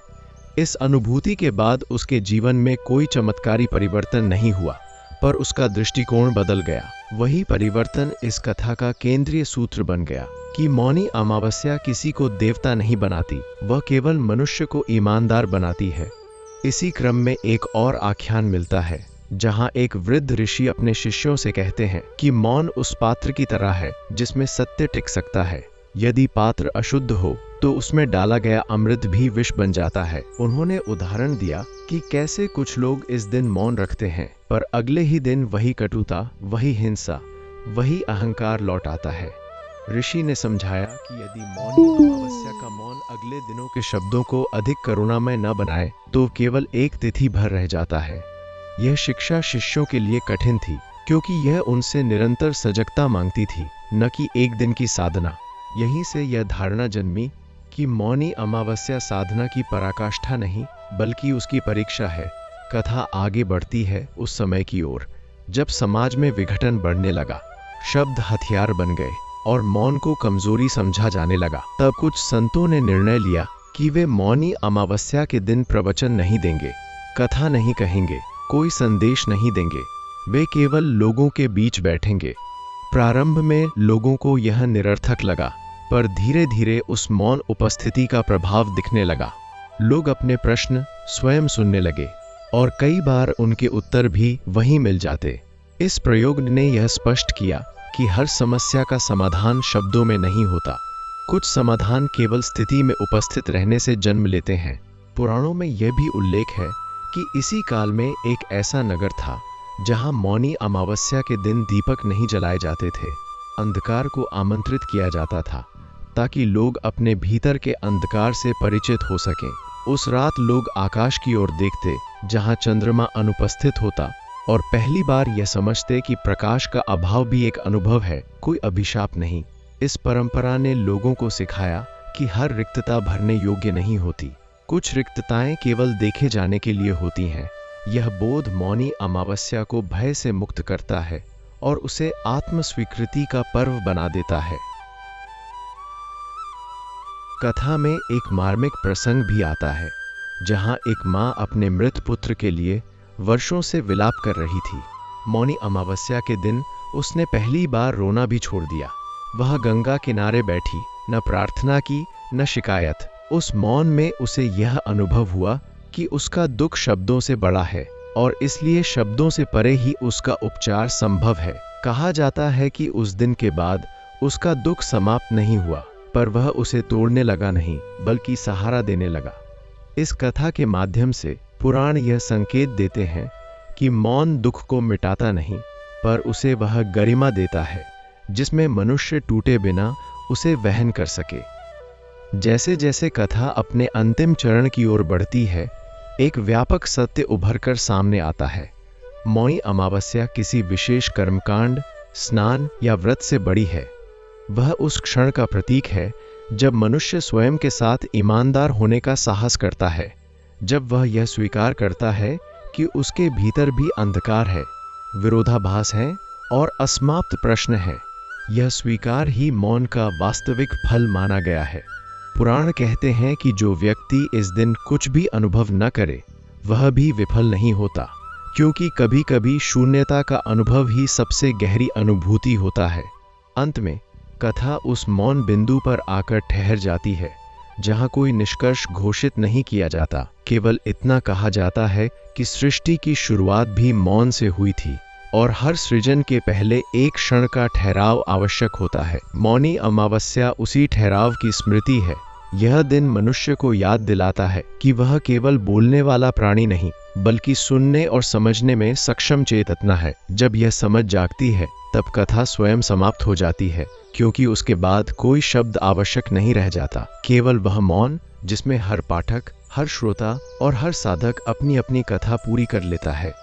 इस अनुभूति के बाद उसके जीवन में कोई चमत्कारी परिवर्तन नहीं हुआ, पर उसका दृष्टिकोण बदल गया। वही परिवर्तन इस कथा का केंद्रीय सूत्र बन गया कि मौनी अमावस्या किसी को देवता नहीं बनाती, वह केवल मनुष्य को ईमानदार बनाती है। इसी क्रम में एक और आख्यान मिलता है, जहां एक वृद्ध ऋषि अपने शिष्यों से कहते हैं कि मौन उस पात्र की तरह है जिसमें सत्य टिक सकता है। यदि पात्र अशुद्ध हो तो उसमें डाला गया अमृत भी विष बन जाता है। उन्होंने उदाहरण दिया कि कैसे कुछ लोग इस दिन मौन रखते हैं, पर अगले ही दिन वही कटुता, वही हिंसा, वही अहंकार लौट आता है। ऋषि ने समझाया कि यदि मौनी अमावस्या का मौन अगले दिनों के शब्दों को अधिक करुणामय न बनाए, तो केवल एक तिथि भर रह जाता है। यह शिक्षा शिष्यों के लिए कठिन थी, क्योंकि यह उनसे निरंतर सजगता मांगती थी, न कि एक दिन की साधना। यहीं से यह धारणा जन्मी कि मौनी अमावस्या साधना की पराकाष्ठा नहीं, बल्कि उसकी परीक्षा है। कथा आगे बढ़ती है उस समय की ओर, जब समाज में विघटन बढ़ने लगा, शब्द हथियार बन गए और मौन को कमजोरी समझा जाने लगा। तब कुछ संतों ने निर्णय लिया कि वे मौनी अमावस्या के दिन प्रवचन नहीं देंगे, कथा नहीं कहेंगे, कोई संदेश नहीं देंगे। वे केवल लोगों के बीच बैठेंगे। प्रारंभ में लोगों को यह निरर्थक लगा, पर धीरे धीरे उस मौन उपस्थिति का प्रभाव दिखने लगा। लोग अपने प्रश्न स्वयं सुनने लगे और कई बार उनके उत्तर भी वहीं मिल जाते। इस प्रयोग ने यह स्पष्ट किया कि हर समस्या का समाधान शब्दों में नहीं होता। कुछ समाधान केवल स्थिति में उपस्थित रहने से जन्म लेते हैं। पुराणों में यह भी उल्लेख है कि इसी काल में एक ऐसा नगर था जहां मौनी अमावस्या के दिन दीपक नहीं जलाए जाते थे। अंधकार को आमंत्रित किया जाता था ताकि लोग अपने भीतर के अंधकार से परिचित हो सकें। उस रात लोग आकाश की ओर देखते जहां चंद्रमा अनुपस्थित होता और पहली बार यह समझते कि प्रकाश का अभाव भी एक अनुभव है, कोई अभिशाप नहीं। इस परंपरा ने लोगों को सिखाया कि हर रिक्तता भरने योग्य नहीं होती। कुछ रिक्तताएं केवल देखे जाने के लिए होती हैं। यह बोध मौनी अमावस्या को भय से मुक्त करता है और उसे आत्म स्वीकृति का पर्व बना देता है। कथा में एक मार्मिक प्रसंग भी आता है जहां एक मां अपने मृत पुत्र के लिए वर्षों से विलाप कर रही थी। मौनी अमावस्या के दिन उसने पहली बार रोना भी छोड़ दिया। वह गंगा किनारे बैठी, न प्रार्थना की न शिकायत। उस मौन में उसे यह अनुभव हुआ कि उसका दुख शब्दों से बड़ा है और इसलिए शब्दों से परे ही उसका उपचार संभव है। कहा जाता है कि उस दिन के बाद उसका दुख समाप्त नहीं हुआ, पर वह उसे तोड़ने लगा नहीं बल्कि सहारा देने लगा। इस कथा के माध्यम से पुराण यह संकेत देते हैं कि मौन दुख को मिटाता नहीं, पर उसे वह गरिमा देता है जिसमें मनुष्य टूटे बिना उसे वहन कर सके। जैसे जैसे कथा अपने अंतिम चरण की ओर बढ़ती है, एक व्यापक सत्य उभरकर सामने आता है। मौनी अमावस्या किसी विशेष कर्मकांड, स्नान या व्रत से बड़ी है। वह उस क्षण का प्रतीक है जब मनुष्य स्वयं के साथ ईमानदार होने का साहस करता है, जब वह यह स्वीकार करता है कि उसके भीतर भी अंधकार है, विरोधाभास है और असमाप्त प्रश्न है। यह स्वीकार ही मौन का वास्तविक फल माना गया है। पुराण कहते हैं कि जो व्यक्ति इस दिन कुछ भी अनुभव न करे वह भी विफल नहीं होता, क्योंकि कभी कभी शून्यता का अनुभव ही सबसे गहरी अनुभूति होता है। अंत में कथा उस मौन बिंदु पर आकर ठहर जाती है जहां कोई निष्कर्ष घोषित नहीं किया जाता। केवल इतना कहा जाता है कि सृष्टि की शुरुआत भी मौन से हुई थी और हर सृजन के पहले एक क्षण का ठहराव आवश्यक होता है। मौनी अमावस्या उसी ठहराव की स्मृति है। यह दिन मनुष्य को याद दिलाता है कि वह केवल बोलने वाला प्राणी नहीं, बल्कि सुनने और समझने में सक्षम चेतना है। जब यह समझ जागती है तब कथा स्वयं समाप्त हो जाती है, क्योंकि उसके बाद कोई शब्द आवश्यक नहीं रह जाता, केवल वह मौन जिसमें हर पाठक, हर श्रोता और हर साधक अपनी अपनी कथा पूरी कर लेता है।